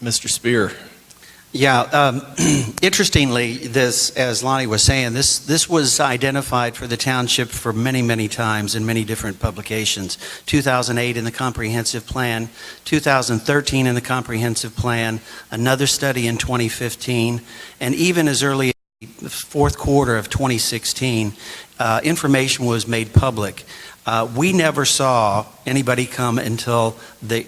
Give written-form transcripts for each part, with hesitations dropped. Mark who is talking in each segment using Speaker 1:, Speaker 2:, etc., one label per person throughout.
Speaker 1: Mr. Spear.
Speaker 2: Yeah, interestingly, this, as Lonnie was saying, this was identified for the township for many, many times in many different publications. 2008 in the comprehensive plan, 2013 in the comprehensive plan, another study in 2015, and even as early as the fourth quarter of 2016, information was made public. We never saw anybody come until they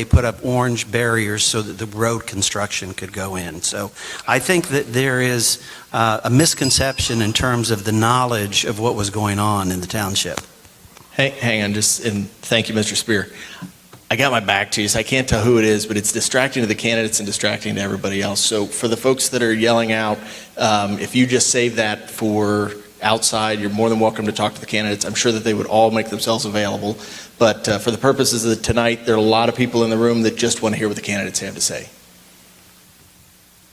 Speaker 2: put up orange barriers so that the road construction could go in. So I think that there is a misconception in terms of the knowledge of what was going on in the township.
Speaker 1: Hang on, and thank you, Mr. Spear. I got my back to you, so I can't tell who it is, but it's distracting to the candidates and distracting to everybody else. So for the folks that are yelling out, if you just save that for outside, you're more than welcome to talk to the candidates. I'm sure that they would all make themselves available. But for the purposes of tonight, there are a lot of people in the room that just want to hear what the candidates have to say.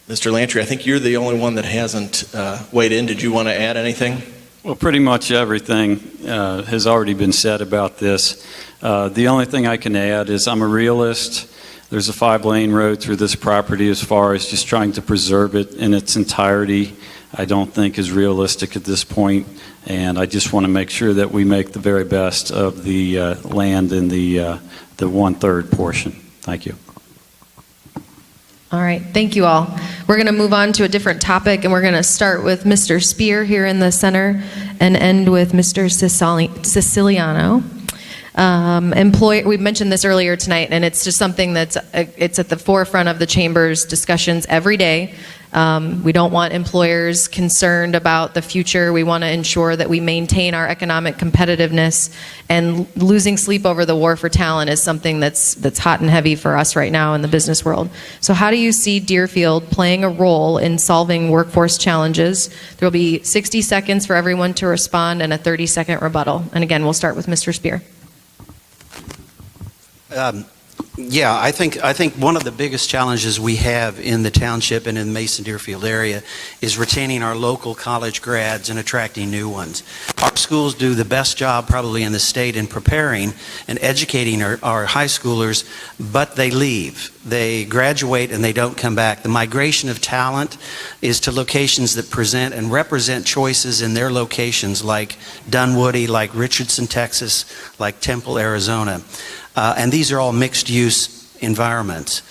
Speaker 1: Mr. Lantry, I think you're the only one that hasn't weighed in. Did you want to add anything?
Speaker 3: Well, pretty much everything has already been said about this. The only thing I can add is I'm a realist. There's a 5-lane road through this property. As far as just trying to preserve it in its entirety, I don't think is realistic at this point, and I just want to make sure that we make the very best of the land in the 1/3 portion. Thank you.
Speaker 4: All right, thank you all. We're going to move on to a different topic, and we're going to start with Mr. Spear here in the center and end with Mr. Siciliano. We mentioned this earlier tonight, and it's just something that's it's at the forefront of the chamber's discussions every day. We don't want employers concerned about the future. We want to ensure that we maintain our economic competitiveness, and losing sleep over the war for talent is something that's hot and heavy for us right now in the business world. So how do you see Deerfield playing a role in solving workforce challenges? There will be 60 seconds for everyone to respond and a 30-second rebuttal. And again, we'll start with Mr. Spear.
Speaker 2: Yeah, I think one of the biggest challenges we have in the township and in the Mason-Deerfield area is retaining our local college grads and attracting new ones. Our schools do the best job probably in the state in preparing and educating our high schoolers, but they leave. They graduate and they don't come back. The migration of talent is to locations that present and represent choices in their locations, like Dunwoody, like Richardson, Texas, like Temple, Arizona. And these are all mixed-use environments.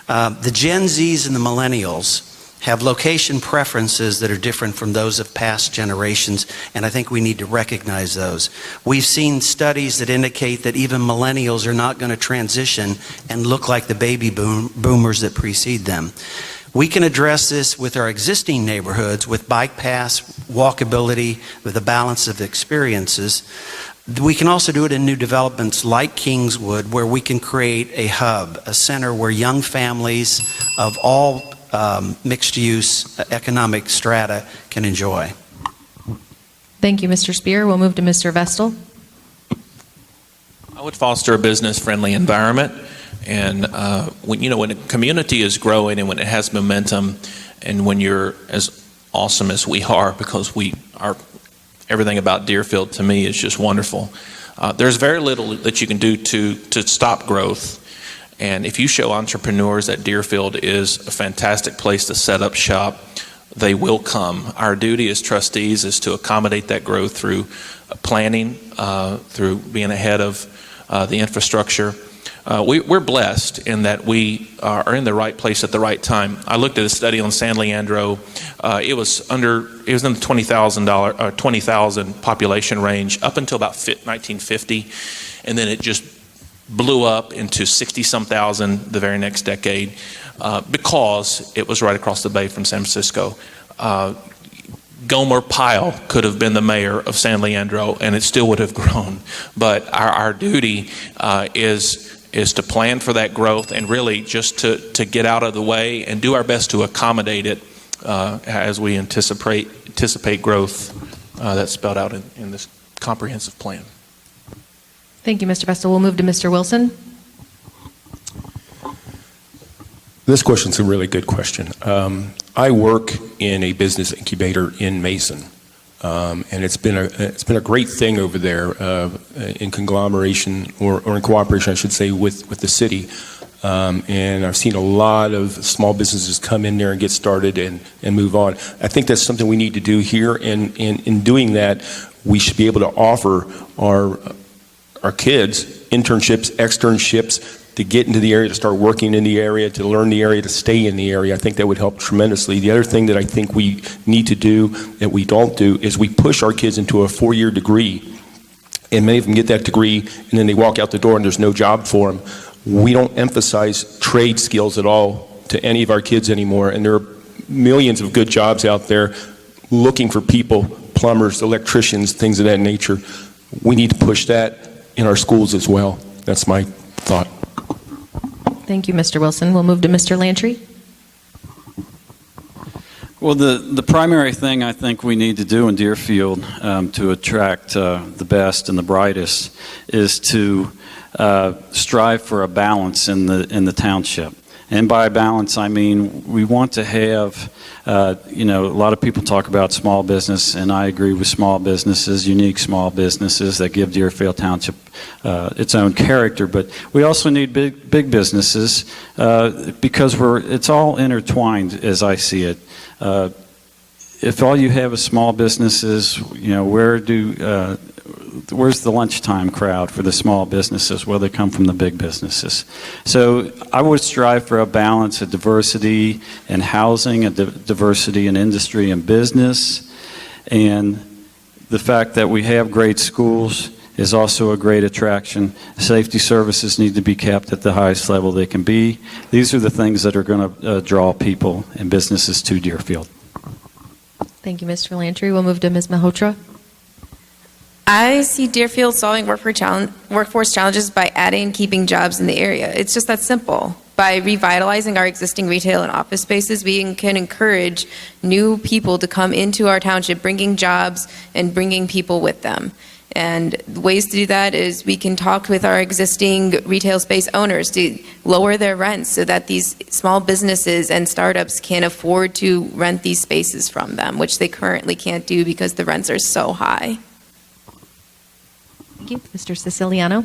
Speaker 2: The Gen Zs and the millennials have location preferences that are different from those of past generations, and I think we need to recognize those. We've seen studies that indicate that even millennials are not going to transition and look like the baby boomers that precede them. We can address this with our existing neighborhoods with bike paths, walkability, with a balance of experiences. We can also do it in new developments like Kingswood, where we can create a hub, a center where young families of all mixed-use economic strata can enjoy.
Speaker 4: Thank you, Mr. Spear. We'll move to Mr. Vestal.
Speaker 5: I would foster a business-friendly environment, and when a community is growing and when it has momentum, and when you're as awesome as we are, because we are. Everything about Deerfield to me is just wonderful. There's very little that you can do to stop growth. And if you show entrepreneurs that Deerfield is a fantastic place to set up shop, they will come. Our duty as trustees is to accommodate that growth through planning, through being ahead of the infrastructure. We're blessed in that we are in the right place at the right time. I looked at a study on San Leandro. It was in the 20,000 population range up until about 1950, and then it just blew up into 60-some thousand the very next decade because it was right across the bay from San Francisco. Gomer Pyle could have been the mayor of San Leandro, and it still would have grown. But our duty is to plan for that growth and really just to get out of the way and do our best to accommodate it as we anticipate growth that's spelled out in this comprehensive plan.
Speaker 4: Thank you, Mr. Vestal. We'll move to Mr. Wilson.
Speaker 6: This question's a really good question. I work in a business incubator in Mason, and it's been a great thing over there in conglomeration or in cooperation, I should say, with the city. And I've seen a lot of small businesses come in there and get started and move on. I think that's something we need to do here, and in doing that, we should be able to offer our kids internships, externships, to get into the area, to start working in the area, to learn the area, to stay in the area. I think that would help tremendously. The other thing that I think we need to do that we don't do is we push our kids into a 4-year degree, and many of them get that degree, and then they walk out the door and there's no job for them. We don't emphasize trade skills at all to any of our kids anymore, and there are millions of good jobs out there looking for people, plumbers, electricians, things of that nature. We need to push that in our schools as well. That's my thought.
Speaker 4: Thank you, Mr. Wilson. We'll move to Mr. Lantry.
Speaker 3: Well, the primary thing I think we need to do in Deerfield to attract the best and the brightest is to strive for a balance in the township. And by balance, I mean we want to have, a lot of people talk about small business, and I agree with small businesses, unique small businesses that give Deerfield Township its own character. But we also need big businesses because it's all intertwined as I see it. If all you have is small businesses, where's the lunchtime crowd for the small businesses? Well, they come from the big businesses. So I would strive for a balance of diversity in housing, a diversity in industry and business, and the fact that we have great schools is also a great attraction. Safety services need to be kept at the highest level they can be. These are the things that are going to draw people and businesses to Deerfield.
Speaker 4: Thank you, Mr. Lantry. We'll move to Ms. Malhotra.
Speaker 7: I see Deerfield solving workforce challenges by adding and keeping jobs in the area. It's just that simple. By revitalizing our existing retail and office spaces, we can encourage new people to come into our township, bringing jobs and bringing people with them. And ways to do that is we can talk with our existing retail space owners to lower their rents so that these small businesses and startups can afford to rent these spaces from them, which they currently can't do because the rents are so high.
Speaker 4: Thank you. Mr. Siciliano.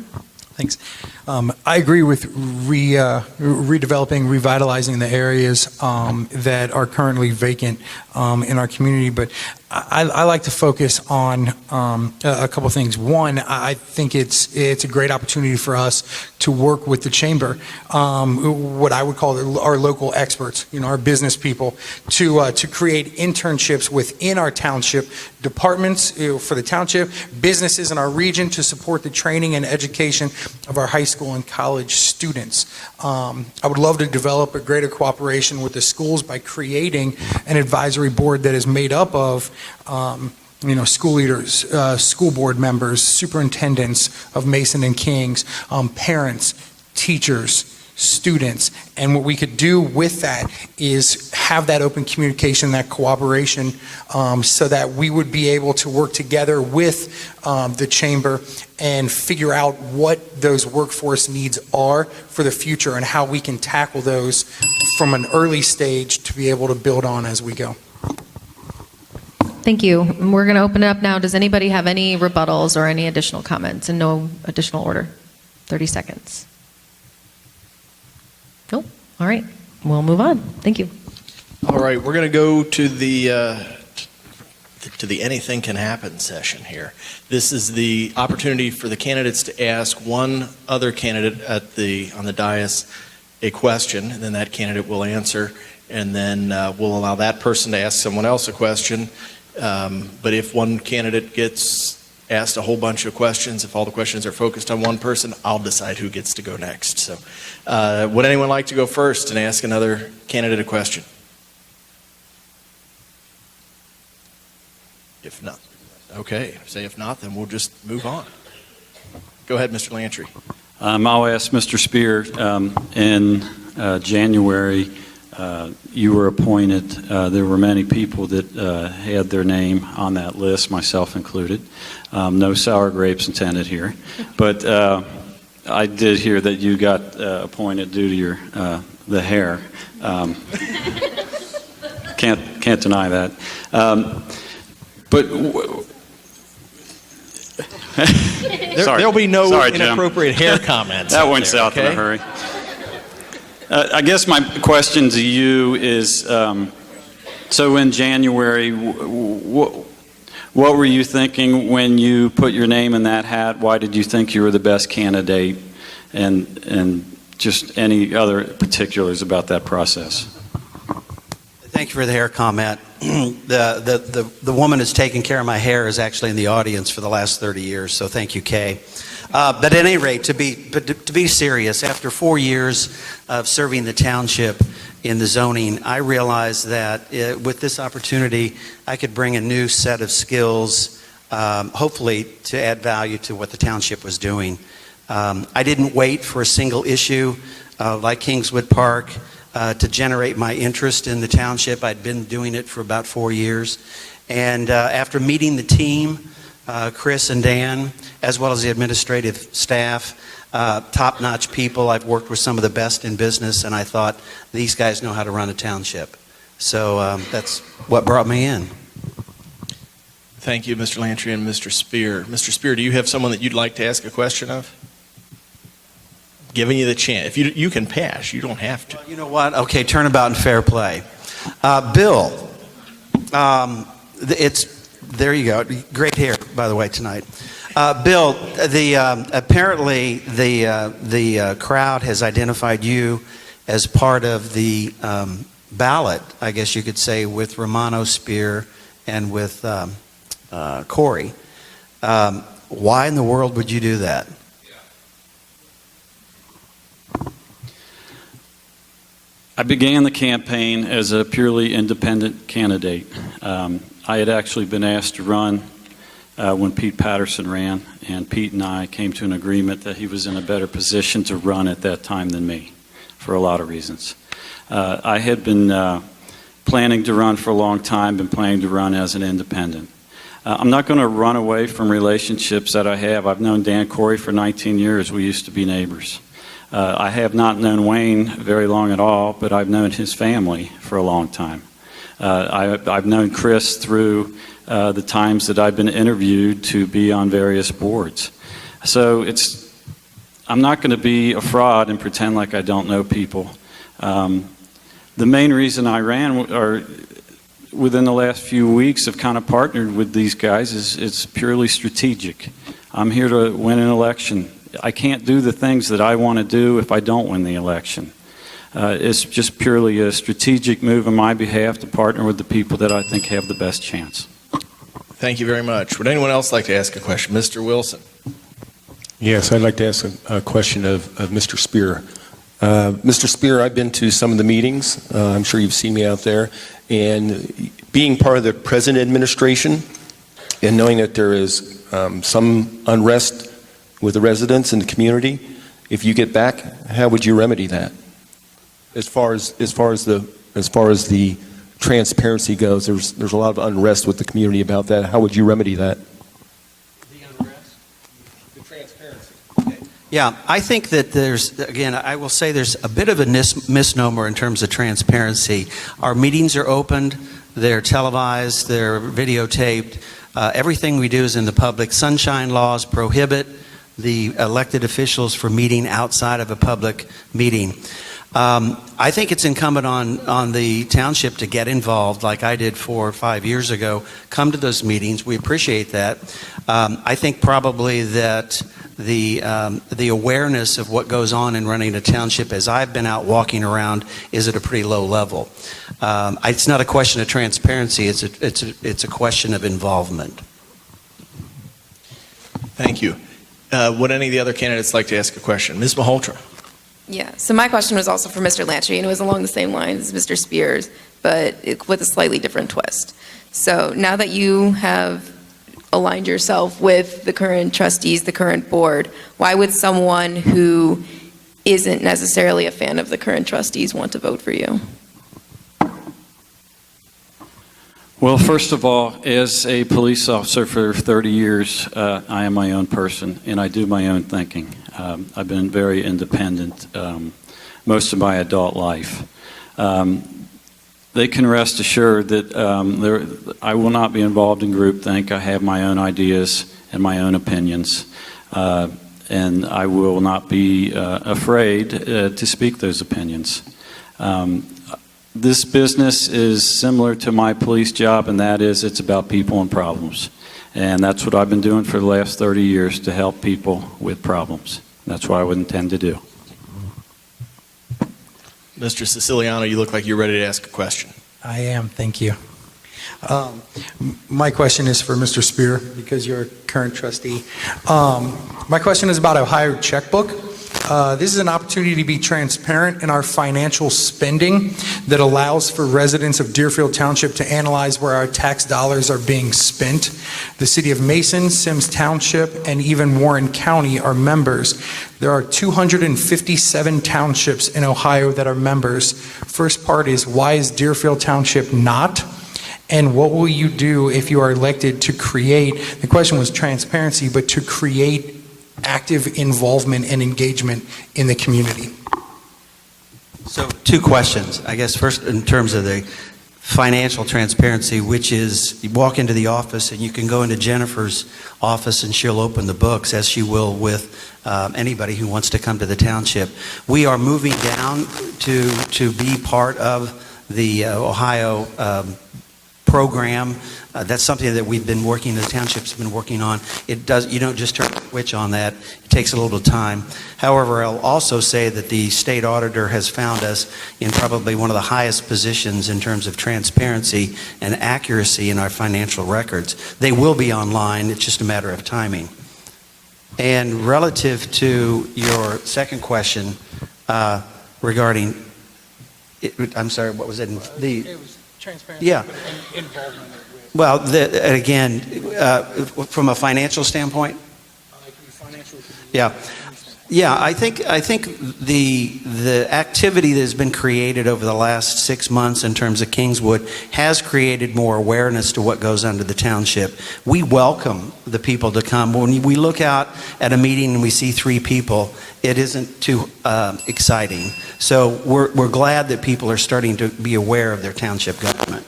Speaker 8: Thanks. I agree with redeveloping, revitalizing the areas that are currently vacant in our community, but I like to focus on a couple of things. One, I think it's a great opportunity for us to work with the chamber, what I would call our local experts, our business people, to create internships within our township, departments for the township, businesses in our region to support the training and education of our high school and college students. I would love to develop a greater cooperation with the schools by creating an advisory board that is made up of school leaders, school board members, superintendents of Mason and Kings, parents, teachers, students. And what we could do with that is have that open communication, that cooperation, so that we would be able to work together with the chamber and figure out what those workforce needs are for the future and how we can tackle those from an early stage to be able to build on as we go.
Speaker 4: Thank you. We're going to open it up now. Does anybody have any rebuttals or any additional comments? In no additional order. 30 seconds. Nope. All right. We'll move on. Thank you.
Speaker 1: All right, we're going to go to the anything can happen session here. This is the opportunity for the candidates to ask one other candidate on the dais a question, and then that candidate will answer, and then we'll allow that person to ask someone else a question. But if one candidate gets asked a whole bunch of questions, if all the questions are focused on one person, I'll decide who gets to go next. So would anyone like to go first and ask another candidate a question? If not, okay. Say if not, then we'll just move on. Go ahead, Mr. Lantry.
Speaker 3: I'll ask Mr. Spear, in January, you were appointed. There were many people that had their name on that list, myself included. No sour grapes intended here. But I did hear that you got appointed due to your the hair. Can't deny that. But
Speaker 1: there'll be no inappropriate hair comments.
Speaker 3: That went south in a hurry. I guess my question to you is, so in January, what were you thinking when you put your name in that hat? Why did you think you were the best candidate? And just any other particulars about that process?
Speaker 2: Thank you for the hair comment. The woman who's taking care of my hair is actually in the audience for the last 30 years, so thank you, Kay. But at any rate, to be serious, after 4 years of serving the township in the zoning, I realized that with this opportunity, I could bring a new set of skills, hopefully to add value to what the township was doing. I didn't wait for a single issue like Kingswood Park to generate my interest in the township. I'd been doing it for about 4 years. And after meeting the team, Chris and Dan, as well as the administrative staff, top-notch people. I've worked with some of the best in business, and I thought, these guys know how to run a township. So that's what brought me in.
Speaker 1: Thank you, Mr. Lantry and Mr. Spear. Mr. Spear, do you have someone that you'd like to ask a question of? Giving you the chance. If you can pass, you don't have to.
Speaker 2: Well, you know what? Okay, turnabout and fair play. Bill, there you go. Great hair, by the way, tonight. Bill, apparently the crowd has identified you as part of the ballot, I guess you could say, with Romano, Spear, and with Corey. Why in the world would you do that?
Speaker 3: I began the campaign as a purely independent candidate. I had actually been asked to run when Pete Patterson ran, and Pete and I came to an agreement that he was in a better position to run at that time than me, for a lot of reasons. I had been planning to run for a long time, been planning to run as an independent. I'm not going to run away from relationships that I have. I've known Dan Corey for 19 years. We used to be neighbors. I have not known Wayne very long at all, but I've known his family for a long time. I've known Chris through the times that I've been interviewed to be on various boards. So I'm not going to be a fraud and pretend like I don't know people. The main reason I ran, or within the last few weeks have kind of partnered with these guys, is it's purely strategic. I'm here to win an election. I can't do the things that I want to do if I don't win the election. It's just purely a strategic move on my behalf to partner with the people that I think have the best chance.
Speaker 1: Thank you very much. Would anyone else like to ask a question? Mr. Wilson.
Speaker 6: Yes, I'd like to ask a question of Mr. Spear. Mr. Spear, I've been to some of the meetings. I'm sure you've seen me out there. And being part of the present administration and knowing that there is some unrest with the residents and the community, if you get back, how would you remedy that? As far as the transparency goes, there's a lot of unrest with the community about that. How would you remedy that?
Speaker 2: The unrest?
Speaker 6: The transparency.
Speaker 2: Okay. Yeah, I think that I will say there's a bit of a misnomer in terms of transparency. Our meetings are opened, they're televised, they're videotaped. Everything we do is in the public. Sunshine laws prohibit the elected officials from meeting outside of a public meeting. I think it's incumbent on the township to get involved like I did 4 or 5 years ago. Come to those meetings. We appreciate that. I think probably that the awareness of what goes on in running a township, as I've been out walking around, is at a pretty low level. It's not a question of transparency. It's a question of involvement.
Speaker 1: Thank you. Would any of the other candidates like to ask a question? Ms. Malhotra.
Speaker 7: Yeah, so my question was also for Mr. Lantry, and it was along the same lines as Mr. Spears, but with a slightly different twist. So now that you have aligned yourself with the current trustees, the current board, why would someone who isn't necessarily a fan of the current trustees want to vote for you?
Speaker 3: Well, first of all, as a police officer for 30 years, I am my own person, and I do my own thinking. I've been very independent most of my adult life. They can rest assured that I will not be involved in groupthink. I have my own ideas and my own opinions. and I will not be afraid to speak those opinions. This business is similar to my police job, and that is it's about people and problems. And that's what I've been doing for the last 30 years, to help people with problems. That's what I would intend to do.
Speaker 1: Mr. Siciliano, you look like you're ready to ask a question.
Speaker 8: I am, thank you. My question is for Mr. Spear, because you're a current trustee. My question is about Ohio checkbook. This is an opportunity to be transparent in our financial spending that allows for residents of Deerfield Township to analyze where our tax dollars are being spent. The City of Mason, Sims Township, and even Warren County are members. There are 257 townships in Ohio that are members. First part is, why is Deerfield Township not? And what will you do if you are elected to create, the question was transparency, but to create active involvement and engagement in the community?
Speaker 2: So, two questions. I guess first, in terms of the financial transparency, which is you walk into the office and you can go into Jennifer's office and she'll open the books, as she will with anybody who wants to come to the township. We are moving down to be part of the Ohio program. That's something that we've been working, the township's been working on. You don't just turn a switch on that. It takes a little time. However, I'll also say that the state auditor has found us in probably one of the highest positions in terms of transparency and accuracy in our financial records. They will be online. It's just a matter of timing. And relative to your second question regarding, I'm sorry, what was it?
Speaker 8: It was transparency.
Speaker 2: Yeah.
Speaker 8: And involvement.
Speaker 2: Well, again, from a financial standpoint, yeah, I think the activity that has been created over the last 6 months in terms of Kingswood has created more awareness to what goes on to the township. We welcome the people to come. When we look out at a meeting and we see 3 people, it isn't too exciting. So we're glad that people are starting to be aware of their township government.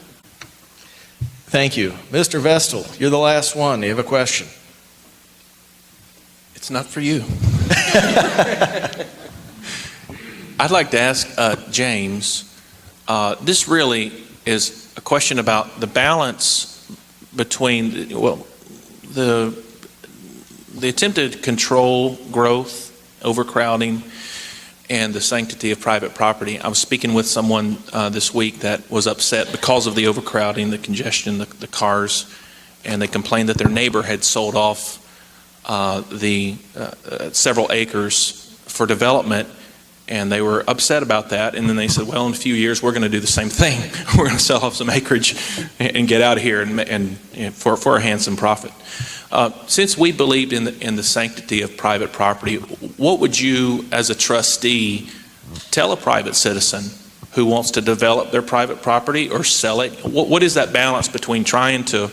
Speaker 1: Thank you. Mr. Vestal, you're the last one. You have a question?
Speaker 5: It's not for you. I'd like to ask James, this really is a question about the balance between, the attempted control growth, overcrowding, and the sanctity of private property. I was speaking with someone this week that was upset because of the overcrowding, the congestion, the cars, and they complained that their neighbor had sold off the several acres for development, and they were upset about that. And then they said, well, in a few years we're going to do the same thing. We're going to sell off some acreage and get out of here and for a handsome profit. Since we believed in the sanctity of private property, what would you, as a trustee, tell a private citizen who wants to develop their private property or sell it? What is that balance between trying to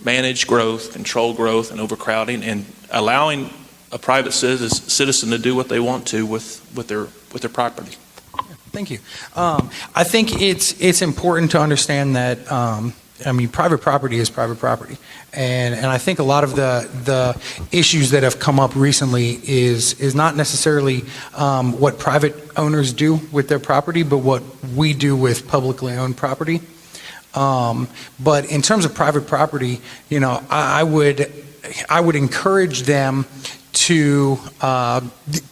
Speaker 5: manage growth, control growth, and overcrowding, and allowing a private citizen to do what they want to with their property?
Speaker 8: Thank you. I think it's important to understand that private property is private property, and I think a lot of the issues that have come up recently is not necessarily what private owners do with their property, but what we do with publicly owned property. But in terms of private property, I would encourage them to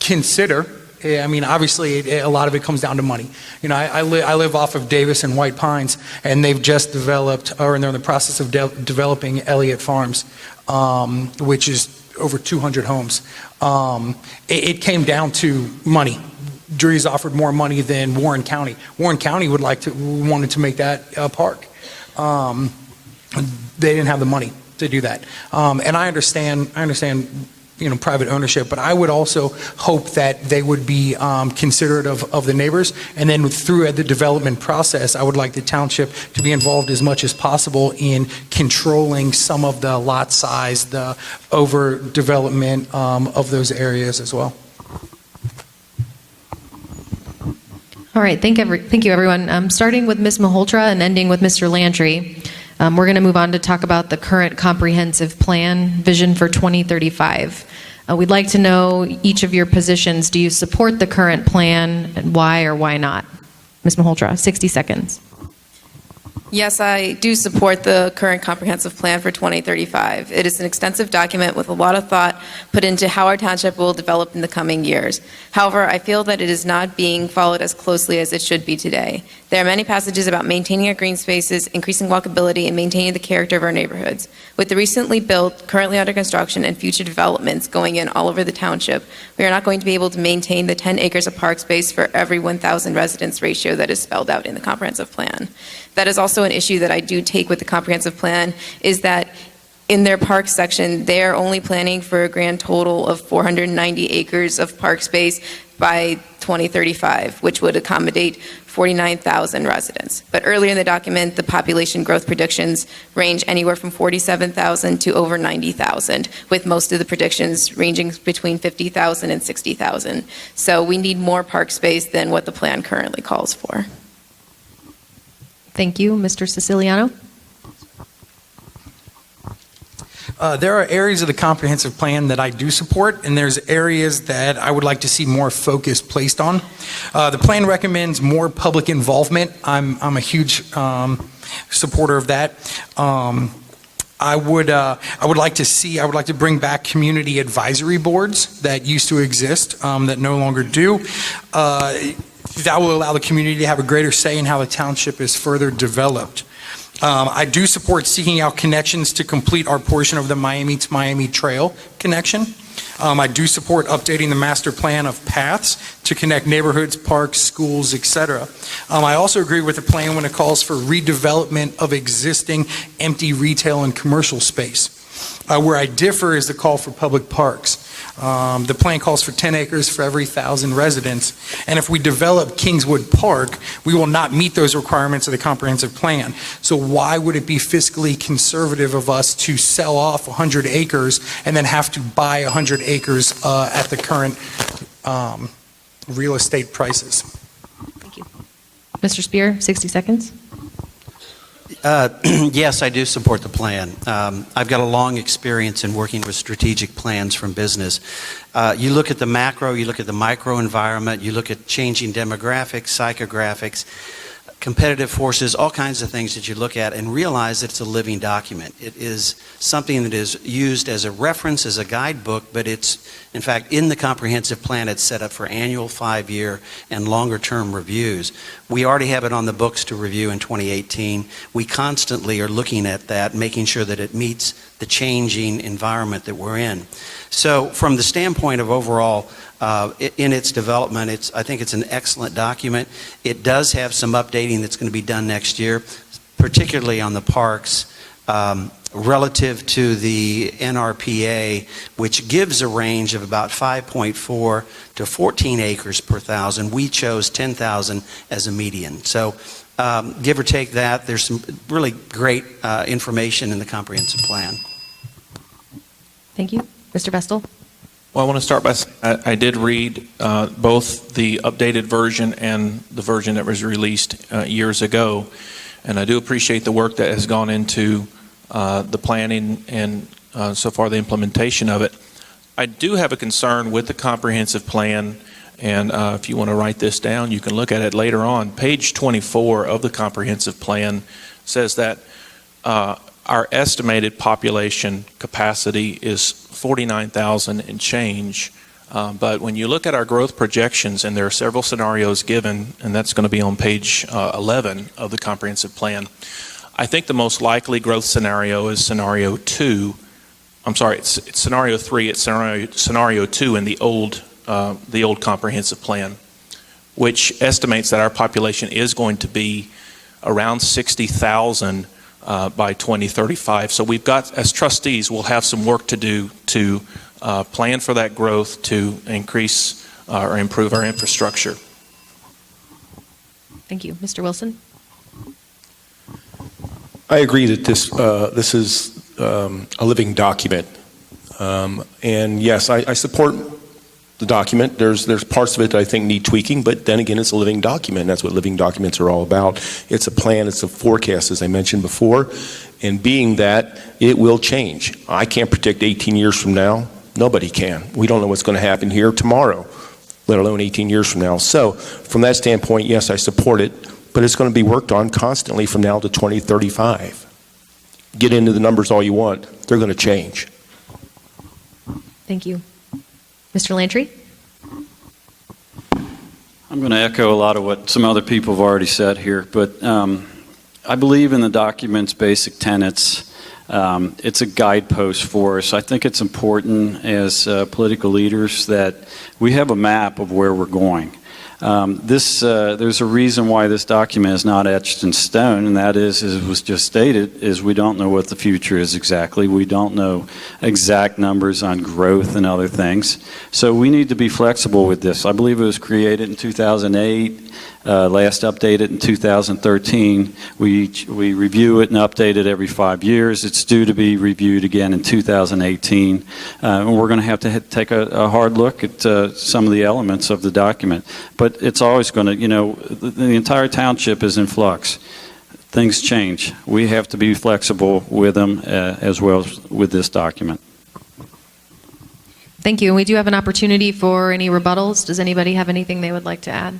Speaker 8: consider. Obviously, a lot of it comes down to money. I live off of Davis and White Pines, and they've just developed, or they're in the process of developing Elliott Farms, which is over 200 homes. It came down to money. Jury's offered more money than Warren County. Warren County wanted to make that a park. They didn't have the money to do that. And I understand, private ownership, but I would also hope that they would be considerate of the neighbors. And then through the development process, I would like the township to be involved as much as possible in controlling some of the lot size, the overdevelopment of those areas as well.
Speaker 4: All right, thank you, everyone. Starting with Ms. Malhotra and ending with Mr. Landry. We're going to move on to talk about the current comprehensive plan vision for 2035. We'd like to know each of your positions. Do you support the current plan, and why or why not? Ms. Malhotra, 60 seconds.
Speaker 7: Yes, I do support the current comprehensive plan for 2035. It is an extensive document with a lot of thought put into how our township will develop in the coming years. However, I feel that it is not being followed as closely as it should be today. There are many passages about maintaining our green spaces, increasing walkability, and maintaining the character of our neighborhoods. With the recently built, currently under construction, and future developments going in all over the township, we are not going to be able to maintain the 10 acres of park space for every 1,000 residents ratio that is spelled out in the comprehensive plan. That is also an issue that I do take with the comprehensive plan, is that in their park section, they are only planning for a grand total of 490 acres of park space by 2035, which would accommodate 49,000 residents. But earlier in the document, the population growth predictions range anywhere from 47,000 to over 90,000, with most of the predictions ranging between 50,000 and 60,000. So we need more park space than what the plan currently calls for.
Speaker 4: Thank you. Mr. Siciliano?
Speaker 8: There are areas of the comprehensive plan that I do support, and there's areas that I would like to see more focus placed on. The plan recommends more public involvement. I'm a huge supporter of that. I would like to bring back community advisory boards that used to exist that no longer do. That will allow the community to have a greater say in how the township is further developed. I do support seeking out connections to complete our portion of the Miami to Miami Trail connection. I do support updating the master plan of paths to connect neighborhoods, parks, schools, etc. I also agree with the plan when it calls for redevelopment of existing empty retail and commercial space. Where I differ is the call for public parks. The plan calls for 10 acres for every 1,000 residents, and if we develop Kingswood Park, we will not meet those requirements of the comprehensive plan. So why would it be fiscally conservative of us to sell off 100 acres and then have to buy 100 acres at the current real estate prices?
Speaker 4: Thank you. Mr. Spear, 60 seconds.
Speaker 2: Yes, I do support the plan. I've got a long experience in working with strategic plans from business. You look at the macro, you look at the micro environment, you look at changing demographics, psychographics, competitive forces, all kinds of things that you look at and realize that it's a living document. It is something that is used as a reference, as a guidebook, but it's, in fact, in the comprehensive plan, it's set up for annual 5-year and longer-term reviews. We already have it on the books to review in 2018. We constantly are looking at that, making sure that it meets the changing environment that we're in. So from the standpoint of overall, in its development, I think it's an excellent document. It does have some updating that's going to be done next year, particularly on the parks, relative to the NRPA, which gives a range of about 5.4 to 14 acres per thousand. We chose 10,000 as a median. So give or take that, there's some really great information in the comprehensive plan.
Speaker 4: Thank you. Mr. Vestal?
Speaker 5: Well, I want to start by saying I did read both the updated version and the version that was released years ago, and I do appreciate the work that has gone into the planning and so far the implementation of it. I do have a concern with the comprehensive plan, and if you want to write this down, you can look at it later on. Page 24 of the comprehensive plan says that our estimated population capacity is 49,000 and change, but when you look at our growth projections, and there are several scenarios given, and that's going to be on page 11 of the comprehensive plan, I think the most likely growth scenario is scenario 2. I'm sorry, it's scenario 3. It's scenario 2 in the old comprehensive plan, which estimates that our population is going to be around 60,000 by 2035. So we've got, as trustees, we'll have some work to do to plan for that growth, to increase or improve our infrastructure.
Speaker 4: Thank you. Mr. Wilson?
Speaker 6: I agree that this is a living document. And yes, I support the document. There's parts of it that I think need tweaking, but then again, it's a living document. That's what living documents are all about. It's a plan, it's a forecast, as I mentioned before, and being that it will change. I can't predict 18 years from now Nobody can. We don't know what's going to happen here tomorrow, let alone 18 years from now. So from that standpoint, yes, I support it, but it's going to be worked on constantly from now to 2035. Get into the numbers all you want. They're going to change.
Speaker 4: Thank you. Mr. Lantry?
Speaker 3: I'm going to echo a lot of what some other people have already said here, but I believe in the document's basic tenets. It's a guidepost for us. I think it's important as political leaders that we have a map of where we're going. There's a reason why this document is not etched in stone, and that is, as was just stated, is we don't know what the future is exactly. We don't know exact numbers on growth and other things. So we need to be flexible with this. I believe it was created in 2008. Last updated in 2013. We review it and update it every 5 years. It's due to be reviewed again in 2018. And we're going to have to take a hard look at some of the elements of the document. But it's always going to, the entire township is in flux. Things change. We have to be flexible with them as well as with this document.
Speaker 4: Thank you. And we do have an opportunity for any rebuttals. Does anybody have anything they would like to add?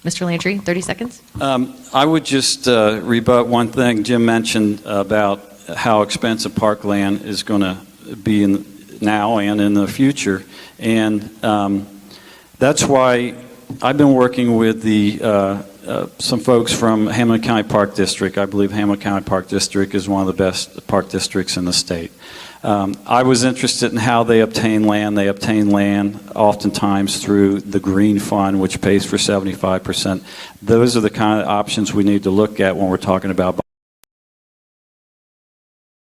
Speaker 4: Mr. Lantry, 30 seconds.
Speaker 3: I would just rebut one thing Jim mentioned about how expensive parkland is going to be now and in the future. And that's why I've been working with some folks from Hamilton County Park District. I believe Hamilton County Park District is one of the best park districts in the state. I was interested in how they obtain land. They obtain land oftentimes through the Green Fund, which pays for 75%. Those are the kind of options we need to look at when we're talking about